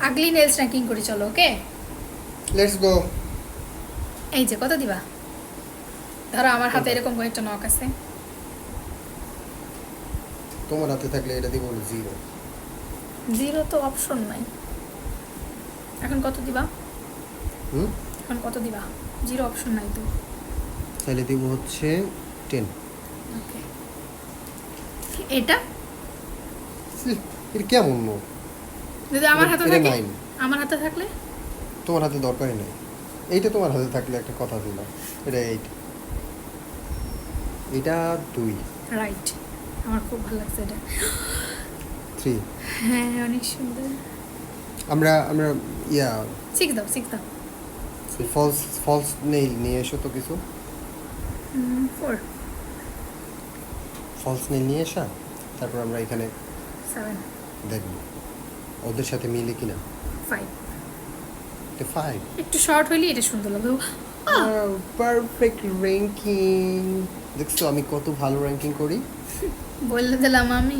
আগলি nails ranking করি চলো, ওকে? Let's go. এই যে কত দিবা? ধরো আমার হাতে কোনটা? এরকম কয়েকটা নখ আছে। তোমার হাতে থাকলে এটা দিব 0। 0 তো অপশন নাই। এখন কত দিবা? হুম, এখন কত দিবা? 0 অপশন নাই তো। তাহলে দিব হচ্ছে 10। ওকে, এটা এটা কেমন নোট? যদি আমার হাতে এটা থাকে, 9। আমার হাতে থাকলে তোমার হাতে দরকারই নেই। এইটা তোমার হাতে থাকলে একটা কথা ছিল। এটা 8। এটা 2। রাইট। আমার খুব ভালো লাগছে এটা। 3। হ্যাঁ, অনেক সুন্দর। আমরা আমরা ইয়া শিখ দাও, শিখ দাও। ফলস ফলস নেইল নিয়ে এসো তো কিছু। 4, ফলস নেইল নিয়ে আসা, তারপর আমরা এখানে 7, দেখব ওদের সাথে মিলে কিনা। 5। এটা 5। একটু শর্ট হইলে এটা সুন্দর লাগবে। Perfect ranking. দেখছো আমি কত ভালো র্যাঙ্কিং করি। বললে দিলাম আমি।